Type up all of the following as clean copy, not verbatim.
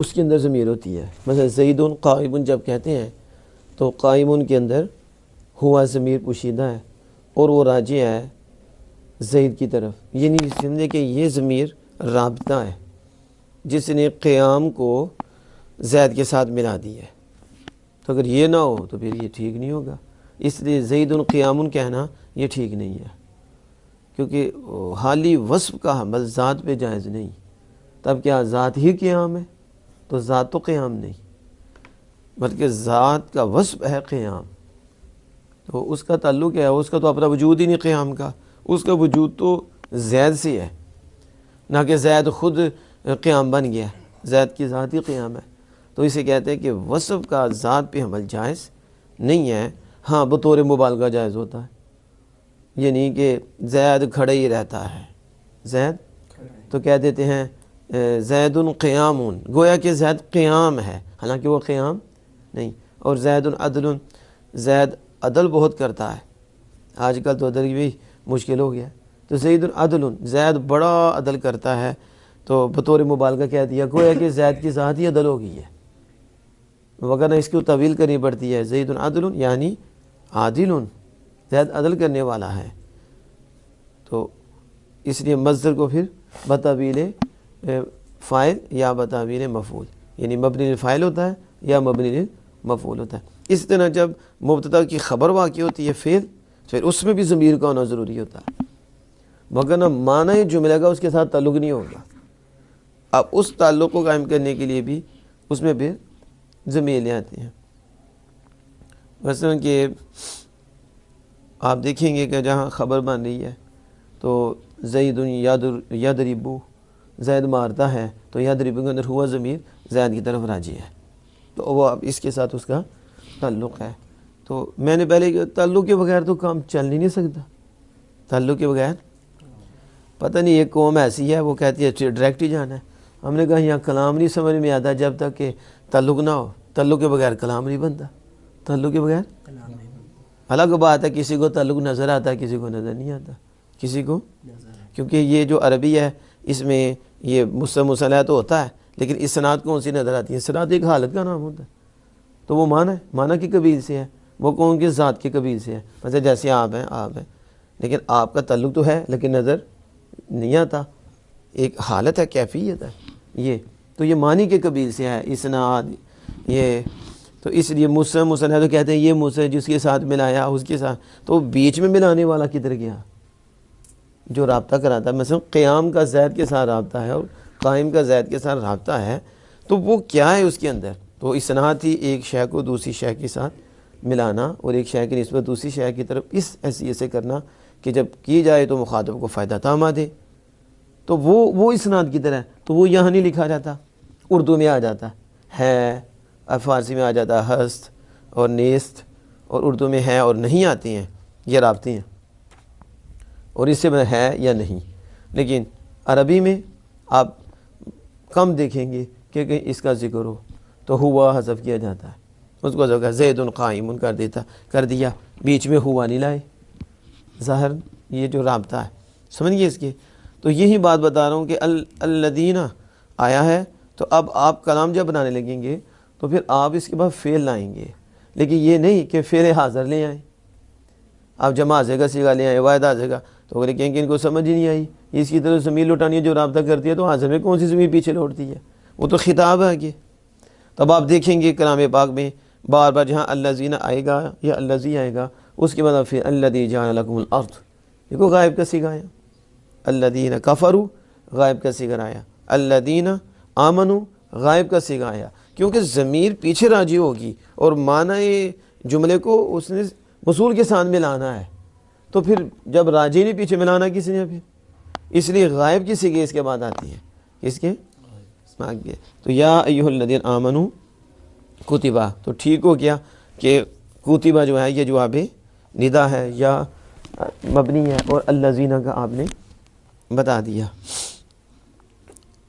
اس کے اندر ضمیر ہوتی ہے۔ مثلا زیدن قائمن جب کہتے ہیں تو قائمن کے اندر ہوا ضمیر پوشیدہ ہے اور وہ راجع ہے زید کی طرف، یعنی سمجھے کہ یہ ضمیر رابطہ ہے جس نے قیام کو زید کے ساتھ ملا دی ہے۔ تو اگر یہ نہ ہو تو پھر یہ ٹھیک نہیں ہوگا، اس لیے زید قیام کہنا یہ ٹھیک نہیں ہے، کیونکہ حالی وصف کا حمل ذات پہ جائز نہیں۔ تب کیا ذات ہی قیام ہے؟ تو ذات تو قیام نہیں، بلکہ ذات کا وصف ہے قیام، تو اس کا تعلق کیا ہے؟ اس کا تو اپنا وجود ہی نہیں قیام کا، اس کا وجود تو زید سے ہے، نہ کہ زید خود قیام بن گیا، زید کی ذات ہی قیام ہے۔ تو اسے کہتے ہیں کہ وصف کا ذات پہ حمل جائز نہیں ہے، ہاں بطور مبالغہ جائز ہوتا ہے، یعنی کہ زید کھڑا ہی رہتا ہے، زید تو کہہ دیتے ہیں زید قیام، گویا کہ زید قیام ہے حالانکہ وہ قیام نہیں۔ اور زید عدل، زید عدل بہت کرتا ہے، آج کل تو عدل بھی مشکل ہو گیا، تو زید عدل، زید بڑا عدل کرتا ہے، تو بطور مبالغہ کہہ دیا، گویا کہ زید کی ذات ہی عدل ہو گئی ہے، وغیرہ اس کو طویل کرنی پڑتی ہے۔ زید عدل یعنی عادل، زید عدل کرنے والا ہے، تو اس لیے مصدر کو پھر بتاویل فاعل یا بتاویل مفعول، یعنی مبنی للفاعل ہوتا ہے یا مبنی للمفعول ہوتا ہے۔ اس طرح جب مبتدا کی خبر واقع ہوتی ہے فعل، پھر اس میں بھی ضمیر کا ہونا ضروری ہوتا ہے، مگر نہ معنی جملے کا اس کے ساتھ تعلق نہیں ہوگا۔ اب اس تعلق کو قائم کرنے کے لیے بھی اس میں پھر ضمیر لے آتے ہیں۔ مثلا کہ آپ دیکھیں گے کہ جہاں خبر بن رہی ہے تو زید یضرب، زید مارتا ہے، تو یضرب کے اندر ہوا ضمیر زید کی طرف راجع ہے، تو وہ اب اس کے ساتھ اس کا تعلق ہے۔ تو میں نے پہلے کہ تعلق کے بغیر تو کام چل نہیں سکتا، تعلق کے بغیر پتہ نہیں ایک قوم ایسی ہے وہ کہتی ہے ڈائریکٹ ہی جانا ہے، ہم نے کہا یہاں کلام نہیں سمجھ میں آتا جب تک کہ تعلق نہ ہو، تعلق کے بغیر کلام نہیں بنتا، تعلق کے بغیر الگ بات ہے، کسی کو تعلق نظر آتا ہے کسی کو نظر نہیں آتا، کسی کو، کیونکہ یہ جو عربی ہے اس میں یہ مصطلح تو ہوتا ہے لیکن اسناد کون سی نظر آتی ہے؟ اسناد ایک حالت کا نام ہوتا ہے، تو وہ معنی ہے، معنی کی قبیل سے ہے، وہ کون کی ذات کی قبیل سے ہے، مثلا جیسے آپ ہیں لیکن آپ کا تعلق تو ہے لیکن نظر نہیں آتا، ایک حالت ہے، کیفیت ہے یہ، تو یہ معنی کے قبیل سے ہے اسناد یہ، تو اس لیے مصطلح تو کہتے ہیں یہ مصطلح جس کے ساتھ ملایا اس کے ساتھ، تو بیچ میں ملانے والا کدھر گیا جو رابطہ کراتا ہے؟ مثلا قیام کا زید کے ساتھ رابطہ ہے اور قائم کا زید کے ساتھ رابطہ ہے، تو وہ کیا ہے اس کے اندر؟ تو اسناد ہی ایک شے کو دوسری شے کے ساتھ ملانا اور ایک شے کی نسبت دوسری شے کی طرف اس حیثیت سے کرنا کہ جب کی جائے تو مخاطب کو فائدہ تام دے، تو وہ اسناد کی طرح ہے، تو وہ یہاں نہیں لکھا جاتا، اردو میں آ جاتا ہے، فارسی میں آ جاتا ہے ہست اور نیست، اور اردو میں ہے اور نہیں آتے ہیں، یہ رابطے ہیں، اور اس سے ہے یا نہیں، لیکن عربی میں آپ کم دیکھیں گے کہ اس کا ذکر ہو تو ہوا حذف کیا جاتا ہے، اس کو حذف کر زید قائم کر دیا، بیچ میں ہوا نہیں لائے، ظاہر یہ جو رابطہ ہے سمجھیے اس کے، تو یہی بات بتا رہا ہوں کہ الذین آیا ہے، تو اب آپ کلام جب بنانے لگیں گے تو پھر آپ اس کے بعد فعل لائیں گے، لیکن یہ نہیں کہ فعل حاضر لے آئیں، آپ جمع حاضر کا صیغہ لے آئیں، واحد حاضر کا، تو اگر کہیں کہ ان کو سمجھ ہی نہیں آئی، اس کی طرف ضمیر لوٹانی ہے جو رابطہ کرتی ہے، تو حاضر میں کون سی ضمیر پیچھے لوٹتی ہے؟ وہ تو خطاب ہے آگے۔ تب آپ دیکھیں گے کلام پاک میں بار بار جہاں الذین آئے گا یا الذی آئے گا، اس کے بعد پھر الذی جعل لکم الارض، دیکھو غائب کا صیغہ آیا، الذین کفروا غائب کا صیغہ آیا، الذین آمنوا غائب کا صیغہ آیا، کیونکہ ضمیر پیچھے راجع ہوگی اور معنی جملے کو اس نے موصول کے ساتھ ملانا ہے، تو پھر جب راجع نہیں پیچھے ملانا کسی نے، پھر اس لیے غائب کی صیغے اس کے بعد آتی ہے، اس کے آگے، تو یا ایھا الذین آمنوا کتبہ، تو ٹھیک ہو گیا کہ کتبہ جو ہے یہ جواب ندا ہے یا مبنی ہے، اور الذین کا آپ نے بتا دیا۔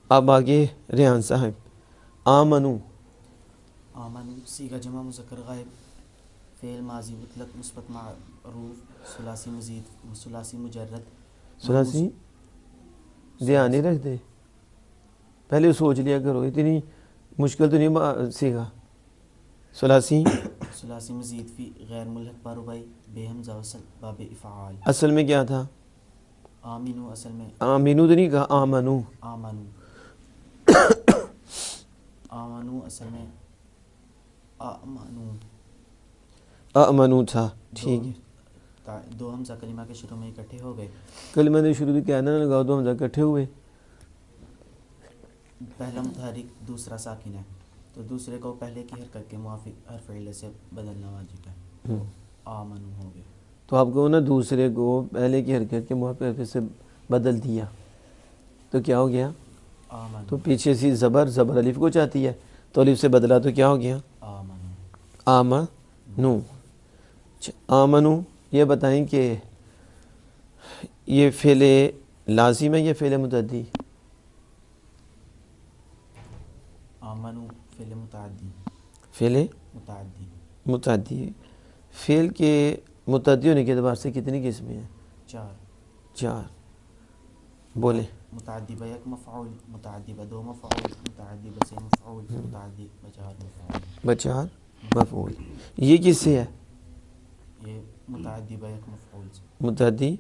اب آگے ریحان صاحب، آمنو صیغہ جمع مذکر غائب، فعل ماضی مطلق مثبت معروف، ثلاثی مزید، ثلاثی مجرد، ثلاثی دھیان نہیں رکھتے، پہلے سوچ لیا کرو، اتنی مشکل تو نہیں سیکھا. ثلاثی ثلاثی مزید فی غیر ملحق باروبائی بے حمزہ وصل باب افعال. اصل میں کیا تھا؟ آمینو اصل میں آمینو تو نہیں کہا، آمنو. آمنو. آمنو اصل میں آمنو. آمنو تھا. ٹھیک ہے. دو حمزہ کلمہ کے شروع میں اکٹھے ہو گئے. کلمہ نے شروع کیا نہ لگاؤ، دو حمزہ اکٹھے ہوئے. پہلا متحرک دوسرا ساکن ہے تو دوسرے کو پہلے کی حرکت کے موافق حرف علت سے بدلنا واجب ہے. آمنو ہو گئے. تو آپ کو نا دوسرے کو پہلے کی حرکت کے موافق حرف سے بدل دیا تو کیا ہو گیا؟ آمنو. تو پیچھے سی زبر الف کو چاہتی ہے تو الف سے بدلا تو کیا ہو گیا؟ آمنو. آمنو. آمنو یہ بتائیں کہ یہ فعل لازم ہے یا فعل متعدی؟ آمنو فعل متعدی. فعل متعدی. متعدی. فعل کے متعدی ہونے کے اعتبار سے کتنی قسمیں ہیں؟ چار. بولیں. متعدی با یک مفعول، متعدی با دو مفعول، متعدی با سه مفعول، متعدی با چار مفعول. بچار مفعول. یہ کس سے ہے؟ یہ متعدی با یک مفعول سے. متعدی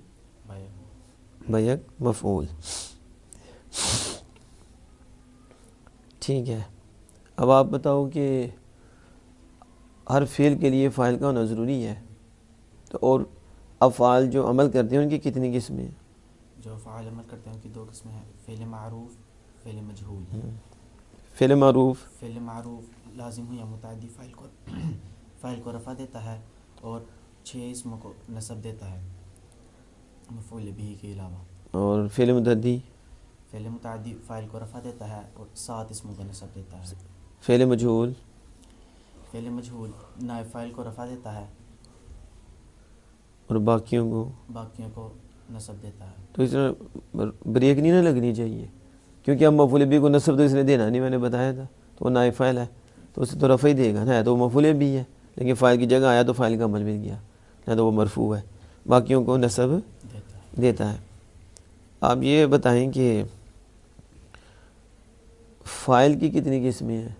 با یک. بیک مفعول. ٹھیک ہے. اب آپ بتاؤ کہ ہر فعل کے لیے فاعل کا ہونا ضروری ہے، تو اور افعال جو عمل کرتے ہیں ان کی کتنی قسمیں ہیں؟ جو افعال عمل کرتے ہیں ان کی دو قسمیں ہیں، فعل معروف، فعل مجہول. فعل معروف فعل معروف لازم ہو یا متعدی فاعل کو رفع دیتا ہے اور 6 اسموں کو نصب دیتا ہے مفعول بھی کے علاوہ. اور فعل متعدی فعل متعدی فاعل کو رفع دیتا ہے اور 7 اسموں کو نصب دیتا ہے. فعل مجہول فعل مجہول نائب فاعل کو رفع دیتا ہے اور باقیوں کو نصب دیتا ہے. تو اس طرح بریک نہیں نہ لگنی چاہیے، کیونکہ ہم مفعول بھی کو نصب تو اس نے دینا نہیں، میں نے بتایا تھا، تو وہ نائب فاعل ہے تو اسے تو رفع ہی دے گا نا، تو وہ مفعول بھی ہے لیکن فاعل کی جگہ آیا تو فاعل کا عمل مل گیا نہ، تو وہ مرفوع ہے، باقیوں کو نصب دیتا ہے. آپ یہ بتائیں کہ فاعل کی کتنی قسمیں ہیں؟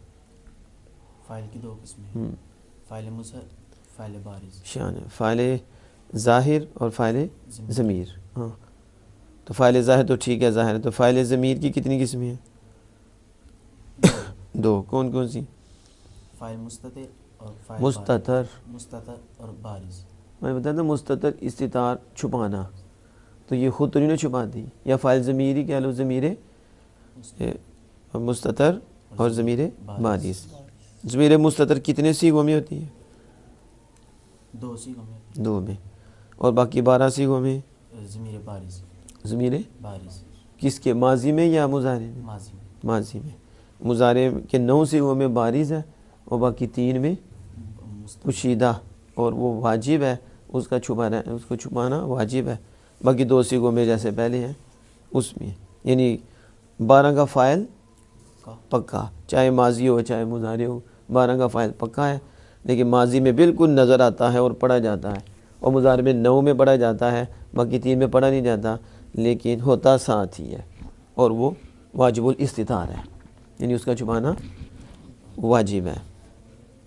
فاعل کی 2 قسمیں ہیں، فاعل مظہر، فاعل بارز. شان ہے فاعل ظاہر اور فاعل ضمیر. ہاں تو فاعل ظاہر تو ٹھیک ہے ظاہر ہے، تو فاعل ضمیر کی کتنی قسمیں ہیں؟ 2. کون کون سی؟ فاعل مستتر اور فاعل مستتر. مستتر اور بارز. میں بتایا تھا مستتر استتار چھپانا، تو یہ خود تو نہیں نہ چھپاتی، یا فاعل ضمیر ہی کہہ لو، ضمیر مستتر اور ضمیر بارز. ضمیر مستتر کتنے صیغوں میں ہوتی ہے؟ 2 صیغوں میں. 2 میں. اور باقی 12 صیغوں میں ضمیر بارز. ضمیر بارز کس کے، ماضی میں یا مضارع میں؟ ماضی میں. ماضی میں. مضارع کے 9 صیغوں میں بارز ہے اور باقی 3 میں پوشیدہ، اور وہ واجب ہے اس کا چھپانا، اس کو چھپانا واجب ہے. باقی 2 صیغوں میں جیسے پہلے ہیں اس میں، یعنی 12 کا فاعل پکا، چاہے ماضی ہو چاہے مضارع ہو، 12 کا فاعل پکا ہے، لیکن ماضی میں بالکل نظر آتا ہے اور پڑھا جاتا ہے، اور مضارع میں 9 میں پڑھا جاتا ہے، باقی 3 میں پڑھا نہیں جاتا، لیکن ہوتا ساتھ ہی ہے، اور وہ واجب الاستتار ہے، یعنی اس کا چھپانا واجب ہے.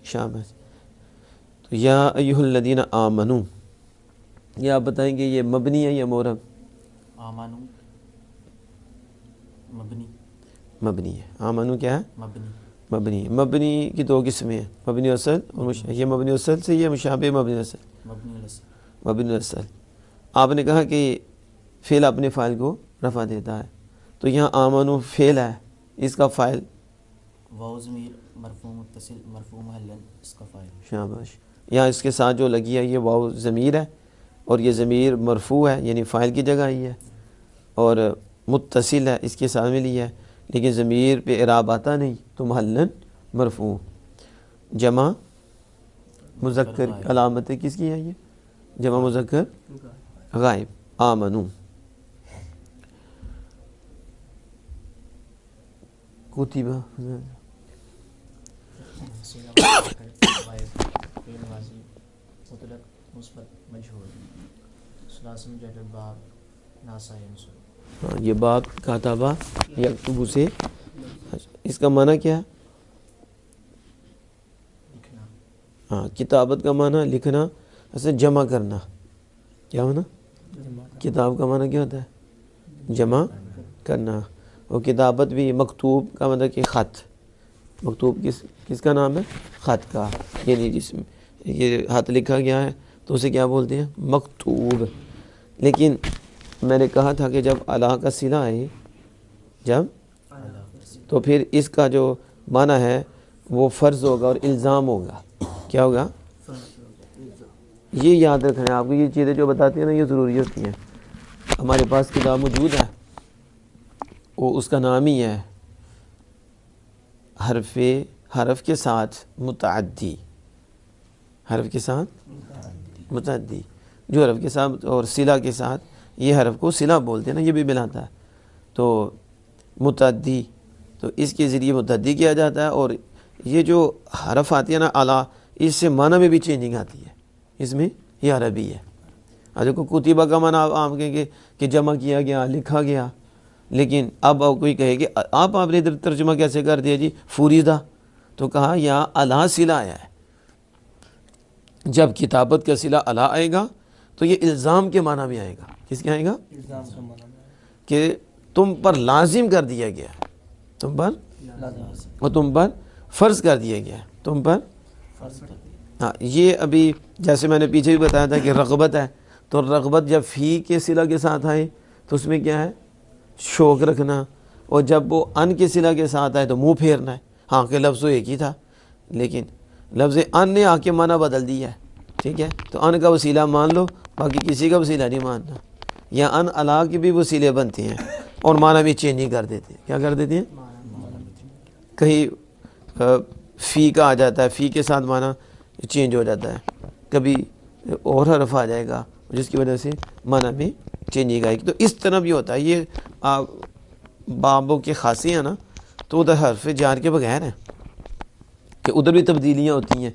شاباش. تو یا ایھا الذین آمنو، یہ آپ بتائیں گے یہ مبنی ہے یا معرب؟ آمنو مبنی. مبنی ہے. آمنو کیا ہے؟ مبنی. مبنی. مبنی کی 2 قسمیں ہیں، مبنی اصل اور یہ مبنی اصل سے، یہ مشابہ مبنی اصل. مبنی الاصل. مبنی اصل. آپ نے کہا کہ فعل اپنے فاعل کو رفع دیتا ہے، تو یہاں آمنو فعل ہے، اس کا فاعل واو ضمیر مرفوع متصل مرفوع محلا اس کا فاعل. شاباش. یہاں اس کے ساتھ جو لگی ہے یہ واو ضمیر ہے، اور یہ ضمیر مرفوع ہے یعنی فاعل کی جگہ آئی ہے، اور متصل ہے اس کے ساتھ ملی ہے، لیکن ضمیر پہ اعراب آتا نہیں تو محلاً مرفوع. جمع مذکر علامت کس کی ہے؟ یہ جمع مذکر غائب. آمنو. کتبہ ہاں، یہ باب کاتبہ یکتب سے، اس کا معنی کیا ہے؟ ہاں کتابت کا معنی لکھنا، ایسے جمع کرنا، کیا ہونا؟ کتاب کا معنی کیا ہوتا ہے؟ جمع کرنا. اور کتابت بھی مکتوب کا مطلب کہ خط. مکتوب کس کا نام ہے؟ خط کا. یعنی جس میں یہ خط لکھا گیا ہے تو اسے کیا بولتے ہیں؟ مکتوب. لیکن میں نے کہا تھا کہ جب اللہ کا صلہ آئے، جب تو پھر اس کا جو معنی ہے وہ فرض ہوگا اور الزام ہوگا. کیا ہوگا؟ یہ یاد رکھنا ہے آپ کو. یہ چیزیں جو بتاتی ہیں نا یہ ضروری ہوتی ہیں. ہمارے پاس کتاب موجود ہے، وہ اس کا نام ہی ہے حرف کے ساتھ متعدی. حرف کے ساتھ متعدی، جو حرف کے ساتھ اور صلہ کے ساتھ، یہ حرف کو صلہ بولتے ہیں نا، یہ بھی ملاتا ہے. تو متعدی، تو اس کے ذریعے متعدی کیا جاتا ہے. اور یہ جو حرف آتی ہے نا اعلیٰ، اس سے معنی میں بھی چینجنگ آتی ہے. اس میں یہ عربی ہے. دیکھو کتبہ کا معنی آپ کہیں گے کہ جمع کیا گیا، لکھا گیا. لیکن اب کوئی کہے کہ آپ نے ادھر ترجمہ کیسے کر دیا جی فریدہ؟ تو کہا یہاں اعلیٰ صلہ آیا ہے. جب کتابت کا صلہ اعلیٰ آئے گا تو یہ الزام کے معنی میں آئے گا. کس کے آئے گا؟ الزام کا معنی ہے کہ تم پر لازم کر دیا گیا ہے، تم پر اور تم پر فرض کر دیا گیا ہے، تم پر. ہاں یہ ابھی جیسے میں نے پیچھے بھی بتایا تھا کہ رغبت ہے، تو رغبت جب فی کے صلہ کے ساتھ آئے تو اس میں کیا ہے؟ شوق رکھنا. اور جب وہ ان کے صلہ کے ساتھ آئے تو منہ پھیرنا ہے. ہاں کہ لفظ ایک ہی تھا لیکن لفظ ان نے آ کے معنی بدل دیا ہے. ٹھیک ہے، تو ان کا وسیلہ مان لو، باقی کسی کا وسیلہ نہیں ماننا. یا ان علا کے بھی وسیلے بنتے ہیں اور معنی بھی چینج کر دیتے ہیں. کیا کر دیتے ہیں؟ کہیں فی کا آ جاتا ہے، فی کے ساتھ معنی چینج ہو جاتا ہے. کبھی اور حرف آ جائے گا جس کی وجہ سے معنی میں چینجنگ آئے گی. تو اس طرح بھی ہوتا ہے. یہ بابوں کے خاصی ہیں نا، تو ادھر حرف جار کے بغیر ہیں کہ ادھر بھی تبدیلیاں ہوتی ہیں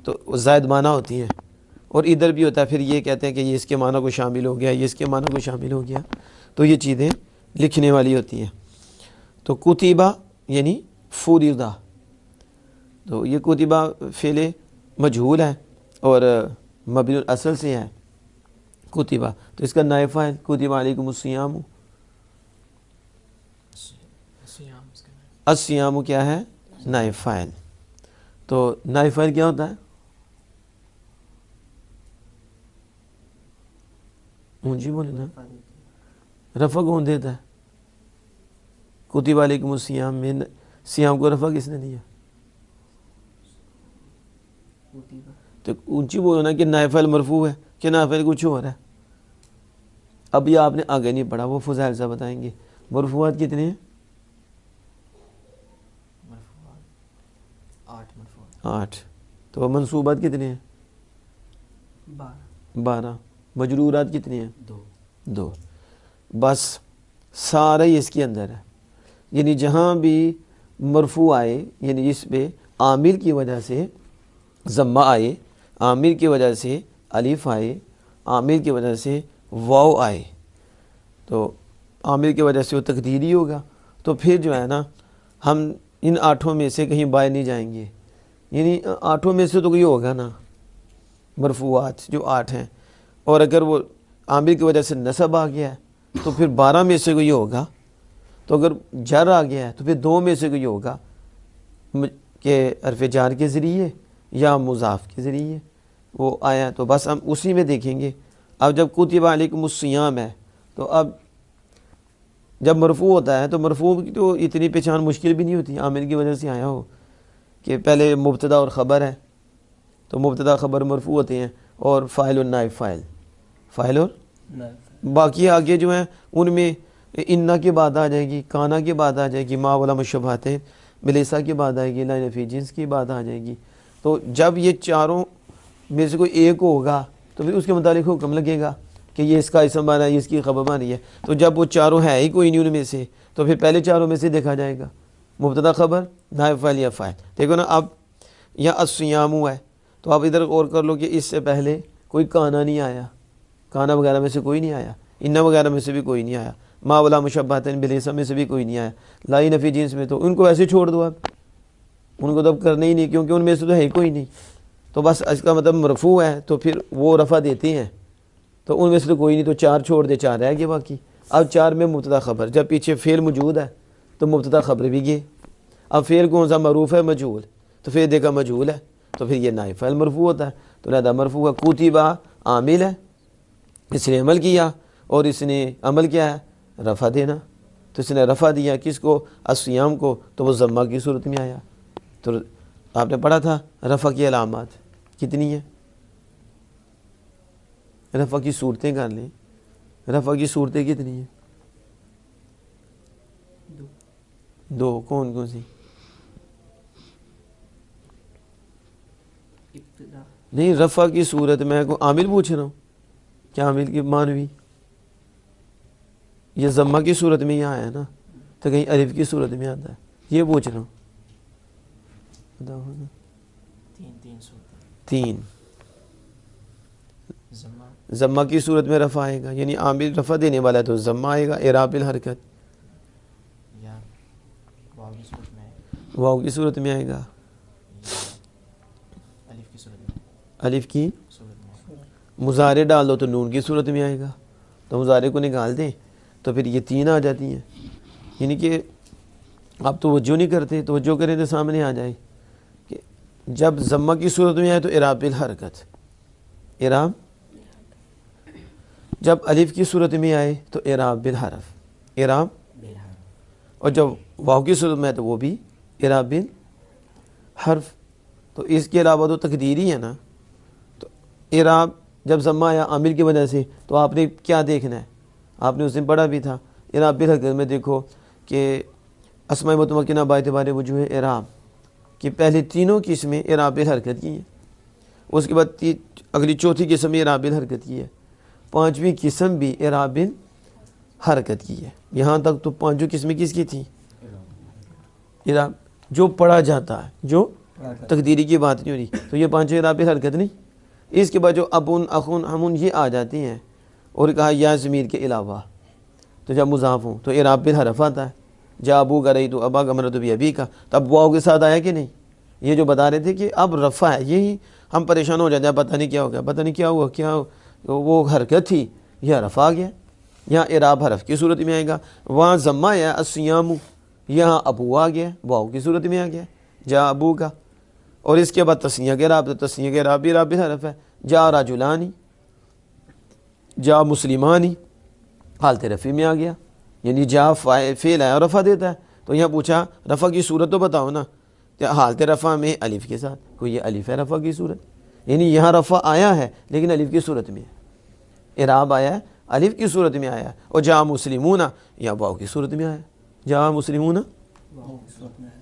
تو زائد معنی ہوتی ہیں. اور ادھر بھی ہوتا ہے پھر یہ کہتے ہیں کہ یہ اس کے معنی کو شامل ہو گیا، یہ اس کے معنی کو شامل ہو گیا. تو یہ چیزیں لکھنے والی ہوتی ہیں. تو کتبہ یعنی فریدہ. تو یہ کتبہ فعل مجہول ہے اور مبنی الاصل سے ہے کتبہ. تو اس کا نائب فاعل کتب علیکم الصیام. الصیام کیا ہے؟ نائب فاعل. تو نائب فاعل کیا ہوتا ہے؟ اونچی بولے نا. رفع کون دیتا ہے؟ کتب علیکم الصیام میں سیام کو رفع کس نے دیا؟ تو اونچی بولو نا کہ نائب فاعل مرفوع ہے کہ نائب فاعل کچھ اور ہے. اب یہ آپ نے آگے نہیں پڑھا، وہ فضائل سے بتائیں گے. مرفوعات کتنے ہیں؟ 8. تو منصوبات کتنے ہیں؟ 12. مجرورات کتنے ہیں؟ 2. بس سارا ہی اس کے اندر ہے. یعنی جہاں بھی مرفوع آئے، یعنی جس پہ عامل کی وجہ سے ضمہ آئے، عامل کی وجہ سے الف آئے، عامل کی وجہ سے واو آئے، تو عامل کی وجہ سے وہ تقدیری ہوگا. تو پھر جو ہے نا ہم ان 8 میں سے کہیں باہر نہیں جائیں گے. یعنی 8 میں سے تو کوئی ہوگا نا مرفوعات جو 8 ہیں. اور اگر وہ عامل کی وجہ سے نصب آ گیا ہے تو پھر 12 میں سے کوئی ہوگا. تو اگر جر آ گیا ہے تو پھر 2 میں سے کوئی ہوگا کہ حرف جار کے ذریعے یا مضاف کے ذریعے وہ آیا. تو بس ہم اسی میں دیکھیں گے. اب جب کتب علیکم الصیام ہے تو اب جب مرفوع ہوتا ہے تو مرفوع کی تو اتنی پہچان مشکل بھی نہیں ہوتی عامل کی وجہ سے آیا ہو کہ پہلے مبتدا اور خبر ہے. تو مبتدا خبر مرفوع ہوتے ہیں اور فاعل اور نائب فاعل، فاعل اور باقی آگے جو ہیں ان میں انا کے بعد آ جائے گی، کانا کے بعد آ جائے گی، ما والا مشبہات ہے، ملیسا کے بعد آئے گی، لا نفی جنس کی بعد آ جائے گی. تو جب یہ چاروں میں سے کوئی ایک ہوگا تو پھر اس کے متعلق حکم لگے گا کہ یہ اس کا اسم بنا ہے، یہ اس کی خبر بانی ہے. تو جب وہ چاروں ہے ہی کوئی نہیں ان میں سے تو پھر پہلے چاروں میں سے دیکھا جائے گا مبتدا خبر نائب فاعل یا فاعل. دیکھو نا اب یا الصیام ہوا ہے تو آپ ادھر غور کر لو کہ اس سے پہلے کوئی کانا نہیں آیا، کانا وغیرہ میں سے کوئی نہیں آیا، انا وغیرہ میں سے بھی کوئی نہیں آیا، ما ولا مشبہات بلیسا میں سے بھی کوئی نہیں آیا، لائی نفی جنس میں تو ان کو ایسے چھوڑ دو آپ، ان کو تو اب کرنا ہی نہیں کیونکہ ان میں سے تو ہے ہی کوئی نہیں. تو بس اس کا مطلب مرفوع ہے تو پھر وہ رفع دیتے ہیں، تو ان میں سے تو کوئی نہیں، تو 4 چھوڑ دے، 4 رہ گئے باقی۔ اب 4 میں مبتدا خبر، جب پیچھے فعل موجود ہے تو مبتدا خبر بھی گئے۔ اب فعل کون سا؟ معروف ہے مجہول، تو پھر دیکھا مجہول ہے تو پھر یہ نائب فاعل مرفوع ہوتا ہے، تو لہذا مرفوع ہے۔ کوتبہ عامل ہے، اس نے عمل کیا، اور اس نے عمل کیا ہے؟ رفع دینا، تو اس نے رفع دیا کس کو؟ الصیام کو، تو وہ ضمہ کی صورت میں آیا۔ تو آپ نے پڑھا تھا رفع کی علامات کتنی ہیں؟ رفع کی صورتیں کر لیں، رفع کی صورتیں کتنی ہیں؟ 2 کون کون سی؟ نہیں، رفع کی صورت میں کو عامل پوچھ رہا ہوں، کیا عامل کی مانوی؟ یہ ضمہ کی صورت میں یہاں آیا نا، تو کہیں الف کی صورت میں آتا ہے، یہ پوچھ رہا ہوں۔ بتاؤ نا۔ 3 صورتیں۔ 3 ضمہ، ضمہ کی صورت میں رفع آئے گا، یعنی عامل رفع دینے والا ہے تو ضمہ آئے گا، اعراب الحرکت، یا واو کی صورت میں، واو کی صورت میں آئے گا، الف کی صورت میں، الف کی صورت میں، مضارع ڈال دو تو نون کی صورت میں آئے گا، تو مضارع کو نکال دیں تو پھر یہ 3 آ جاتی ہیں۔ یعنی کہ آپ توجہ نہیں کرتے، توجہ کریں تو سامنے آ جائے کہ جب ضمہ کی صورت میں آئے تو اعراب الحرکت، اعراب، جب الف کی صورت میں آئے تو اعراب بالحرف، اعراب، اور جب واو کی صورت میں آئے تو وہ بھی اعراب بالحرف۔ تو اس کے علاوہ تو تقدیری ہے نا، تو اعراب جب ضمہ آیا عامل کی وجہ سے تو آپ نے کیا دیکھنا ہے؟ آپ نے اس دن پڑھا بھی تھا اعراب بالحرکت میں، دیکھو کہ اسماء متمکنہ باعتبار وجوہ اعراب کہ پہلے تینوں قسمیں اعراب بالحرکت کی ہیں، اس کے بعد اگلی چوتھی قسم اعراب بالحرکت کی ہے، 5ویں قسم بھی اعراب بالحرکت کی ہے۔ یہاں تک تو 5 قسمیں کس کی تھیں؟ اعراب جو پڑھا جاتا ہے، جو تقدیری کی بات نہیں ہو رہی، تو یہ 5 اعراب بالحرکت نہیں۔ اس کے بعد جو ابن، اخن، ہمن یہ آ جاتی ہیں، اور کہا یا ضمیر کے علاوہ، تو جب مضاف ہوں تو اعراب بالحرف آتا ہے، جا ابو کا رئی تو ابا کا مرد بھی ابھی کا، تو اب واو کے ساتھ آیا کہ نہیں؟ یہ جو بتا رہے تھے کہ اب رفع ہے، یہی ہم پریشان ہو جاتے ہیں، پتہ نہیں کیا ہو گیا، پتہ نہیں کیا ہوا، کیا وہ حرکت تھی، یہ رفع آ گیا۔ یہاں اعراب حرف کی صورت میں آئے گا، وہاں ضمہ ہے الصیام، یہاں ابو آ گیا، واو کی صورت میں آ گیا، جا ابو کا، اور اس کے بعد تسنیہ کے اعراب، تو تسنیہ کے اعراب بھی اعراب بالحرف ہے، جا رجلانی، جا مسلمانی، حالت رفع میں آ گیا، یعنی جا فعل ہے اور رفع دیتا ہے، تو یہاں پوچھا رفع کی صورت تو بتاؤ نا، حالت رفع میں الف کے ساتھ، کوئی یہ الف ہے رفع کی صورت، یعنی یہاں رفع آیا ہے لیکن الف کی صورت میں ہے، اعراب آیا ہے الف کی صورت میں آیا ہے، اور جا مسلمون یا واو کی صورت میں آیا، جا مسلمون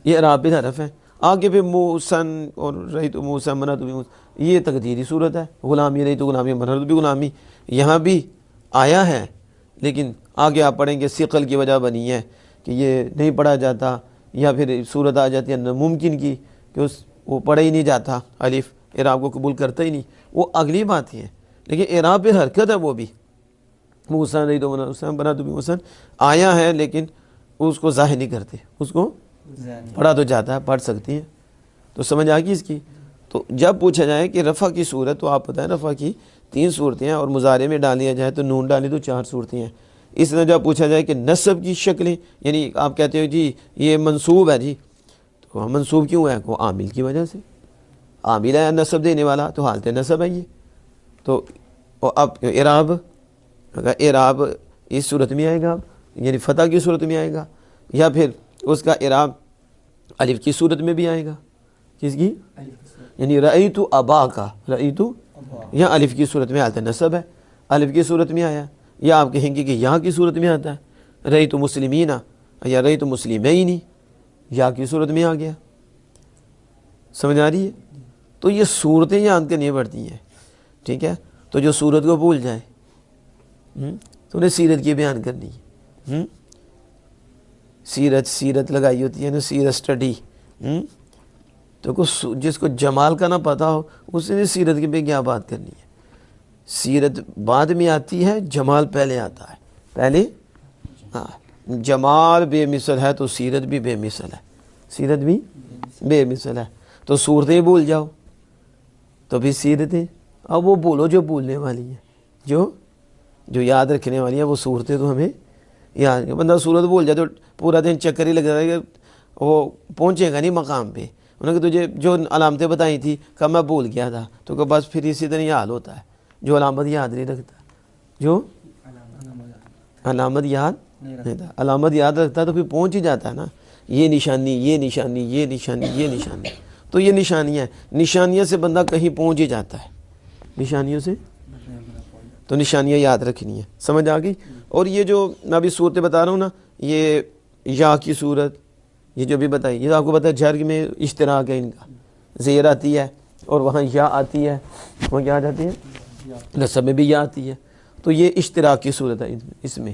یہ اعراب بالحرف ہے۔ آگے پھر موسن اور رہی تو موسیٰ منت بھی موسیٰ، یہ تقدیری صورت ہے، غلامی رہی تو غلامی، منت بھی غلامی، یہاں بھی آیا ہے لیکن آگے آپ پڑھیں گے ثقل کی وجہ بنی ہے کہ یہ نہیں پڑھا جاتا، یا پھر صورت آ جاتی ہے ناممکن کی کہ وہ پڑھا ہی نہیں جاتا، الف اعراب کو قبول کرتا ہی نہیں، وہ اگلی بات ہے، لیکن اعراب بالحرکت ہے، وہ بھی موسیٰ رہی تو موسیٰ منت بھی موسیٰ آیا ہے لیکن اس کو ظاہر نہیں کرتے، اس کو پڑھا تو جاتا ہے، پڑھ سکتی ہیں، تو سمجھ آ گئی اس کی۔ تو جب پوچھا جائے کہ رفع کی صورت، تو آپ بتائیں رفع کی 3 صورتیں ہیں، اور مضارع میں ڈال دیا جائے تو نون ڈالی تو 4 صورتیں ہیں۔ اس طرح جب پوچھا جائے کہ نصب کی شکلیں، یعنی آپ کہتے ہو جی یہ منصوب ہے جی، تو منصوب کیوں ہے؟ کو عامل کی وجہ سے، عامل ہے نصب دینے والا، تو حالت نصب ہے یہ، تو اب اعراب اس صورت میں آئے گا، یعنی فتح کی صورت میں آئے گا، یا پھر اس کا اعراب الف کی صورت میں بھی آئے گا، کس کی؟ یعنی رأیت ابا کا، رأیت یہاں الف کی صورت میں حالت نصب ہے، الف کی صورت میں آیا، یا آپ کہیں گے کہ یہاں کی صورت میں آتا ہے رأیت مسلمین یا رأیت مسلمین، یا کی صورت میں آ گیا، سمجھ آ رہی ہے؟ تو یہ صورتیں یاد کرنی پڑتی ہیں، ٹھیک ہے؟ تو جو صورت کو بھول جائے تو انہیں سیرت کی بیان کرنی ہے، سیرت لگائی ہوتی ہے نا، سیرت سٹڈی، تو جس کو جمال کا نہ پتہ ہو اس نے سیرت کی بھی کیا بات کرنی ہے، سیرت بعد میں آتی ہے، جمال پہلے آتا ہے، پہلے ہاں جمال بے مثل ہے تو سیرت بھی بے مثل ہے، سیرت بھی بے مثل ہے، تو صورتیں بھول جاؤ، تو پھر سیرتیں، اب وہ بولو جو بولنے والی ہیں، جو یاد رکھنے والی ہیں، وہ صورتیں تو ہمیں یاد نہیں. بندہ صورت بول جائے تو پورا دن چکر ہی لگ رہا ہے کہ وہ پہنچے گا نہیں مقام پہ. انہوں نے کہ تجھے جو علامتیں بتائی تھی کہ میں بھول گیا تھا، تو کہ بس پھر اسی طرح یہ حال ہوتا ہے، جو علامت یاد نہیں رکھتا، جو علامت یاد نہیں تھا، علامت یاد رکھتا تو پھر پہنچ ہی جاتا ہے نا. یہ نشانی، یہ نشانی، یہ نشانی، یہ نشانی، تو یہ نشانیاں ہیں، نشانیاں سے بندہ کہیں پہنچ ہی جاتا ہے، نشانیوں سے. تو نشانیاں یاد رکھنی ہیں. سمجھ آ گئی؟ اور یہ جو میں ابھی صورتیں بتا رہا ہوں نا، یہ یا کی صورت، یہ جو بھی بتائی، یہ آپ کو پتہ ہے جرگ میں اشتراک ہے ان کا، زیر آتی ہے اور وہاں یا آتی ہے، وہاں کیا آ جاتی ہے، نصب میں بھی یا آتی ہے. تو یہ اشتراک کی صورت ہے اس میں.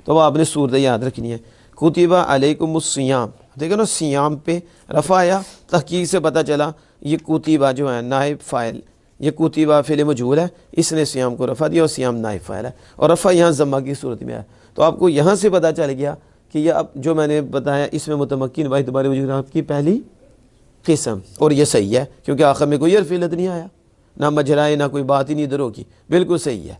تو وہ آپ نے صورتیں یاد رکھنی ہے. کتبہ علیکم الصیام، دیکھو نا سیام پہ رفع آیا، تحقیق سے پتہ چلا یہ کتبہ جو ہے نائب فاعل، یہ کتبہ فعل مجہول ہے، اس نے سیام کو رفع دیا اور سیام نائب فاعل ہے، اور رفع یہاں ضمہ کی صورت میں ہے. تو آپ کو یہاں سے پتہ چل گیا کہ یہ اب جو میں نے بتایا اس میں متمکن باعتبار بارے وجود آپ کی پہلی قسم، اور یہ صحیح ہے کیونکہ آخر میں کوئی حرف علت نہیں آیا، نہ مجرائے، نہ کوئی بات ہی نہیں ادھر ہوگی، بالکل صحیح ہے.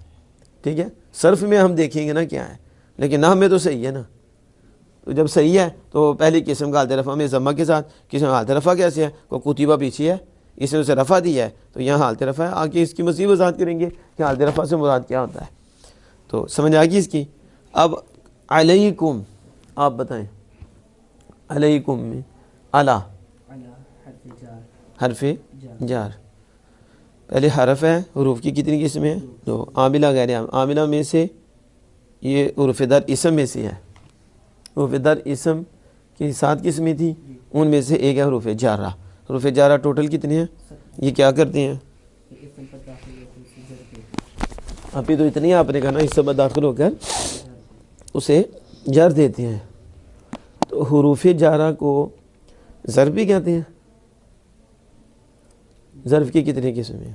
ٹھیک ہے، صرف میں ہم دیکھیں گے نا کیا ہے، لیکن نحو میں تو صحیح ہے نا. تو جب صحیح ہے تو پہلی قسم کا حالت رفع میں ضمہ کے ساتھ، قسم حالت رفع کیسے ہے، کو کتبہ پیچھے ہے، اس نے اسے رفع دیا ہے تو یہاں حالت رفع ہے. آگے اس کی مزید وضاحت کریں گے کہ حالت رفع سے مراد کیا ہوتا ہے. تو سمجھ آ گئی اس کی. اب علیکم، آپ بتائیں علیکم میں علا حرف جار، پہلے حرف ہے، حروف کی کتنی قسمیں ہیں، دو، عاملہ غیر عاملہ میں سے یہ حروف در اسم میں سے ہے. حروف در اسم کی 7 قسمیں تھیں، ان میں سے ایک ہے حروف جارہ. حروف جارہ ٹوٹل کتنے ہیں، یہ کیا کرتے ہیں، ابھی تو اتنی آپ نے کہا نا، اس میں داخل ہو کر اسے جر دیتے ہیں. تو حروف جارہ کو ظرف بھی کہتے ہیں. ظرف کی کتنی قسمیں ہیں،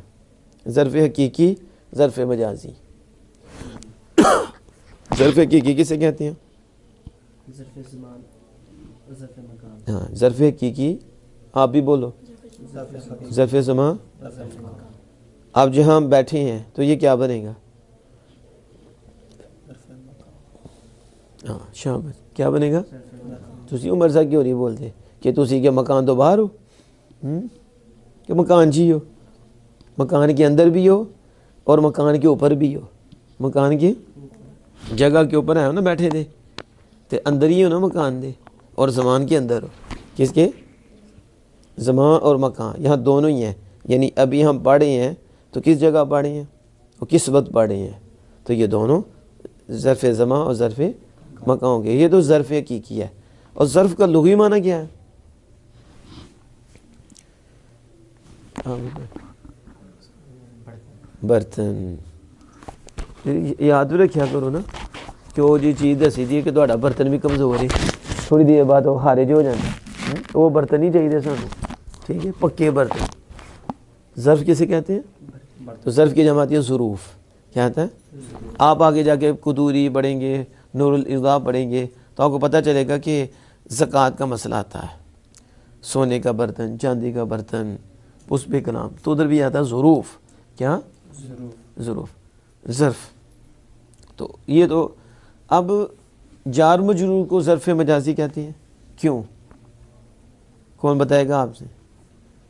ظرف حقیقی، ظرف مجازی. ظرف حقیقی کسے کہتے ہیں، ظرف زمان، ظرف مکان. ہاں ظرف حقیقی، آپ بھی بولو، ظرف زمان. آپ جہاں ہم بیٹھے ہیں تو یہ کیا بنے گا، ہاں شامل کیا بنے گا. تسی عمر صاحب کیوں نہیں بولتے کہ تسی کے مکان تو باہر ہو، کہ مکان جی ہو، مکان کے اندر بھی ہو اور مکان کے اوپر بھی ہو. مکان کی جگہ کے اوپر ہے نا بیٹھے تھے، تو اندر ہی ہو نا مکان دے، اور زمان کے اندر ہو. کس کے، زمان اور مکان، یہاں دونوں ہی ہیں. یعنی ابھی ہم پڑھ رہے ہیں تو کس جگہ پڑھ رہے ہیں اور کس وقت پڑھ رہے ہیں، تو یہ دونوں ظرف زمان اور ظرف مکان ہوں گے. یہ تو ظرف حقیقی ہے. اور ظرف کا لغوی معنی کیا ہے، برتن. یاد بھی رکھیا کرو نا کہ وہ جی چیز دسی دی کہ تہاڈا برتن بھی کمزور ہے، تھوڑی دیر بعد وہ خارج ہو جاتا، وہ برتن ہی چاہیے سانوں. ٹھیک ہے، پکے برتن. ظرف کسے کہتے ہیں، تو ظرف کی جمع آتی ہے ظروف. کیا آتا ہے، آپ آگے جا کے قدوری پڑھیں گے، نور الاضاء پڑھیں گے تو آپ کو پتہ چلے گا کہ زکوٰۃ کا مسئلہ آتا ہے، سونے کا برتن، چاندی کا برتن، اس پہ کلام، تو ادھر بھی آتا ہے ظروف. کیا، ظروف، ظرف. تو یہ تو اب جار مجرور کو ظرف مجازی کہتے ہیں. کیوں، کون بتائے گا آپ سے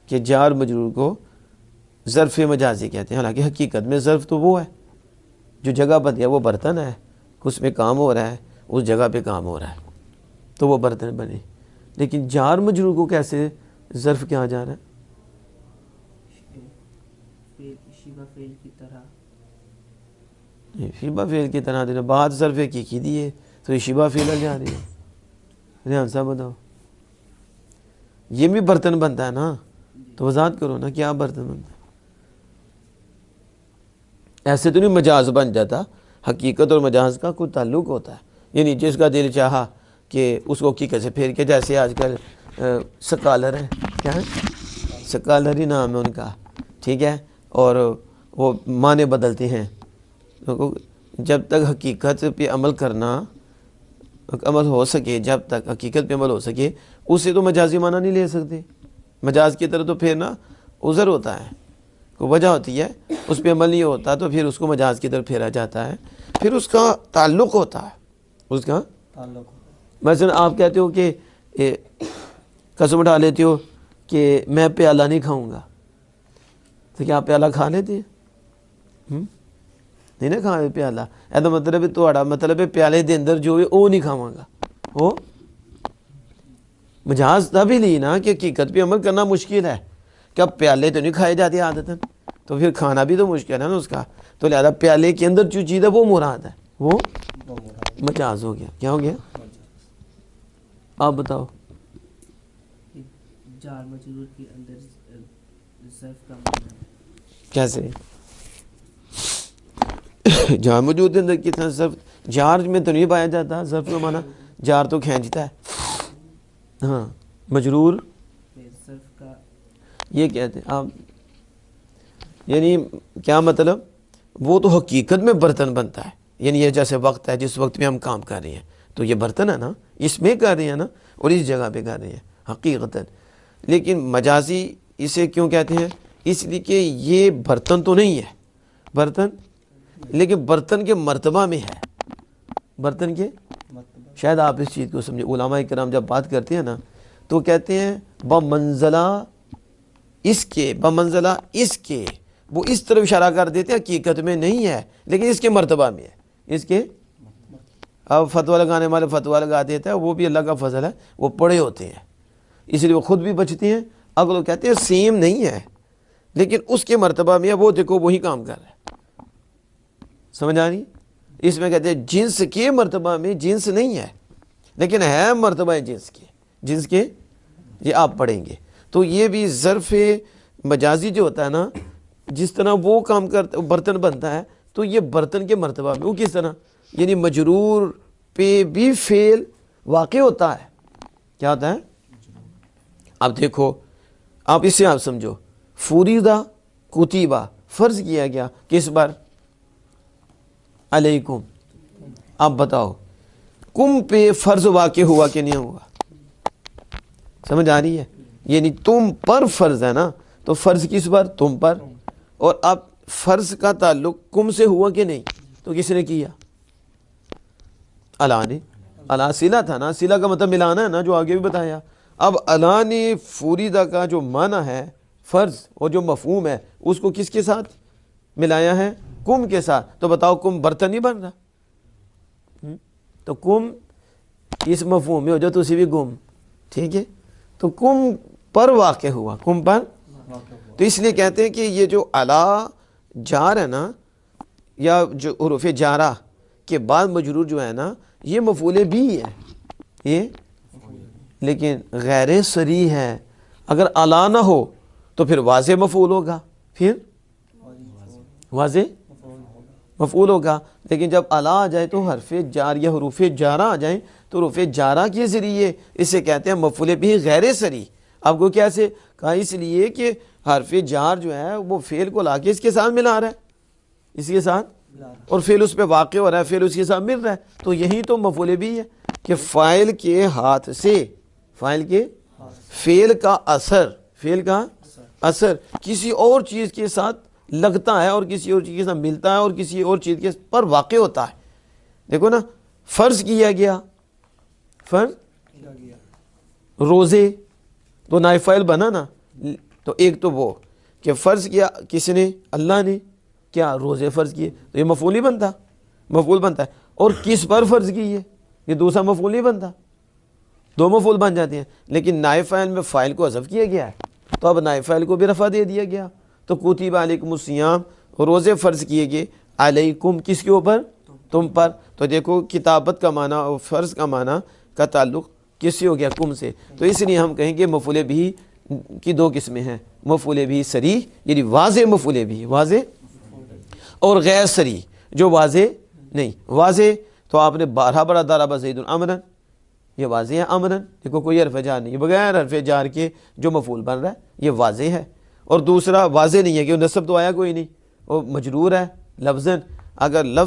کہ جار مجرور کو ظرف مجازی کہتے ہیں. حالانکہ حقیقت میں ظرف تو وہ ہے جو جگہ بن گیا، وہ برتن ہے، اس میں کام ہو رہا ہے، اس جگہ پہ کام ہو رہا ہے تو وہ برتن بنے. لیکن جار مجرور کو کیسے ظرف کہا جا رہا ہے، شبہ فعل کی طرح، شبہ فعل کی طرح دینا. بعد ظرف حقیقی دیے تو یہ شبہ فعل جا رہی ہے. ریحان صاحب بتاؤ، یہ بھی برتن بنتا ہے نا، تو وضاحت کرو نا کیا برتن بنتا ہے. ایسے تو نہیں مجاز بن جاتا، حقیقت اور مجاز کا کوئی تعلق ہوتا ہے. یعنی جس کا دل چاہا کہ اس کو حقیقت سے پھیر کے، جیسے آج کل سکالر ہے، کیا ہے، سکالر ہی نام ہے ان کا، ٹھیک ہے، اور وہ معنی بدلتے ہیں. جب تک حقیقت پہ عمل کرنا، عمل ہو سکے، جب تک حقیقت پہ عمل ہو سکے، اس سے تو مجازی معنی نہیں لے سکتے. مجاز کی طرح تو پھر نا عذر ہوتا ہے، کوئی وجہ ہوتی ہے اس پہ عمل نہیں ہوتا تو پھر اس کو مجاز کی طرف پھیرا جاتا ہے، پھر اس کا تعلق ہوتا ہے، اس کا مثلا آپ کہتے ہو کہ قسم اٹھا لیتے ہو کہ میں پیالہ نہیں کھاؤں گا، تو کیا آپ پیالہ کھا لیتے ہیں؟ نہیں نا کھا پیالہ، یہ تو مطلب ہے مطلب ہے پیالے دے اندر جو ہے وہ نہیں کھاواں گا، وہ مجاز تب ہی لی نا کہ حقیقت پہ عمل کرنا مشکل ہے، کہ اب پیالے تو نہیں کھائے جاتے عادتاً، تو پھر کھانا بھی تو مشکل ہے نا اس کا، تو لہذا پیالے کے اندر جو چیز ہے وہ مراد ہے، وہ مجاز ہو گیا، کیا ہو گیا؟ آپ بتاؤ۔ جار مجرور کے اندر ظرف کا معنی کیسے جار موجود ہے اندر کتنا ظرف، جار میں تو نہیں پایا جاتا ظرف کا معنی، جار تو کھینچتا ہے، ہاں مجرور میں ظرف کا یہ کہتے ہیں آپ، یعنی کیا مطلب، وہ تو حقیقت میں برتن بنتا ہے، یعنی یہ جیسے وقت ہے جس وقت میں ہم کام کر رہے ہیں تو یہ برتن ہے نا، اس میں کر رہے ہیں نا، اور اس جگہ پہ کر رہے ہیں حقیقتاً، لیکن مجازی اسے کیوں کہتے ہیں؟ اس لیے کہ یہ برتن تو نہیں ہے، برتن لیکن برتن کے مرتبہ میں ہے، برتن کے، شاید آپ اس چیز کو سمجھے، علماء کرام جب بات کرتے ہیں نا تو کہتے ہیں بمنزلہ اس کے، بمنزلہ اس کے، وہ اس طرف اشارہ کر دیتے ہیں، حقیقت میں نہیں ہے لیکن اس کے مرتبہ میں ہے، اس کے، اب فتویٰ لگانے والے فتویٰ لگا دیتا ہے، وہ بھی اللہ کا فضل ہے، وہ پڑھے ہوتے ہیں اس لیے وہ خود بھی بچتے ہیں، اگر لوگ کہتے ہیں سیم نہیں ہے لیکن اس کے مرتبہ میں ہے، وہ دیکھو وہی کام کر رہا ہے، سمجھ آ رہی؟ اس میں کہتے ہیں جنس کے مرتبہ میں جنس نہیں ہے لیکن ہے مرتبہ جنس کے، جنس کے، یہ آپ پڑھیں گے تو یہ بھی ظرف مجازی جو ہوتا ہے نا، جس طرح وہ کام کرتا برتن بنتا ہے تو یہ برتن کے مرتبہ میں، وہ کس طرح، یعنی مجرور پہ بھی فعل واقع ہوتا ہے، کیا ہوتا ہے؟ اب دیکھو آپ اس سے آپ سمجھو، فریضہ کتیبہ فرض کیا گیا کس پر؟ علیکم، آپ بتاؤ کم پہ فرض واقع ہوا کہ نہیں ہوا؟ سمجھ آ رہی ہے؟ یعنی تم پر فرض ہے نا، تو فرض کس پر؟ تم پر، اور اب فرض کا تعلق کم سے ہوا کہ نہیں؟ تو کس نے کیا؟ اللہ نے، اللہ صلہ تھا نا، صلہ کا مطلب ملانا ہے نا، جو آگے بھی بتایا، اب اللہ نے فریضہ کا جو معنی ہے فرض اور جو مفہوم ہے اس کو کس کے ساتھ ملایا ہے؟ کم کے ساتھ، تو بتاؤ کم برتن نہیں بن رہا، تو کم اس مفہوم میں ہو جائے تو اسی بھی گم، ٹھیک ہے، تو کم پر واقع ہوا، کم پر، تو اس لیے کہتے ہیں کہ یہ جو علا جار ہے نا، یا جو حروف جارہ کے بعد مجرور جو ہے نا، یہ مفعول بھی ہے، یہ لیکن غیر صریح ہے، اگر علا نہ ہو تو پھر واضح مفعول ہوگا، پھر واضح مفعول ہوگا، لیکن جب علا آ جائے تو حرف جار یا حروف جارہ آ جائیں تو حروف جارہ کے ذریعے اسے کہتے ہیں مفعول بھی غیر صریح۔ آپ کو کیسے کہا؟ اس لیے کہ حرف جار جو ہے وہ فعل کو لا کے اس کے ساتھ ملا رہا ہے، اس کے ساتھ، اور فعل اس پہ واقع ہو رہا ہے، فعل اس کے ساتھ مل رہا ہے، تو یہی تو مفعول بھی ہے کہ فاعل کے ہاتھ سے، فاعل کے، فعل کا اثر، فعل کا اثر کسی اور چیز کے ساتھ لگتا ہے اور کسی اور چیز کے ساتھ ملتا ہے اور کسی اور چیز کے پر واقع ہوتا ہے۔ دیکھو نا، فرض کیا گیا، فرض روزے، تو نائب فاعل بنا نا، تو ایک تو وہ کہ فرض کیا کس نے؟ اللہ نے، کیا روزے فرض کیے، تو یہ مفعول نہیں بنتا، مفعول بنتا ہے، اور کس پر فرض کیے، یہ دوسرا مفعول نہیں بنتا، دو مفعول بن جاتے ہیں، لیکن نائب فاعل میں فاعل کو حذف کیا گیا ہے تو اب نائب فاعل کو بھی رفع دے دیا گیا، تو کتب علیکم الصیام، روزے فرض کیے گئے، علیکم کس کے اوپر؟ تم پر، تو دیکھو کتابت کا معنی اور فرض کا معنی کا تعلق کس سے ہو گیا؟ کم سے، تو اس لیے ہم کہیں گے مفعول بھی کی دو قسمیں ہیں، مفعول بھی صریح یعنی واضح مفعول بھی، واضح، اور غیر صریح جو واضح نہیں، واضح تو آپ نے بارہ بڑا ضرب زید امرا، یہ واضح ہے، امرا دیکھو کوئی حرف جار نہیں، بغیر حرف جار کے جو مفعول بن رہا ہے یہ واضح ہے، اور دوسرا واضح نہیں ہے کہ نصب تو آیا کوئی نہیں، وہ مجرور ہے لفظاً، اگر لفظ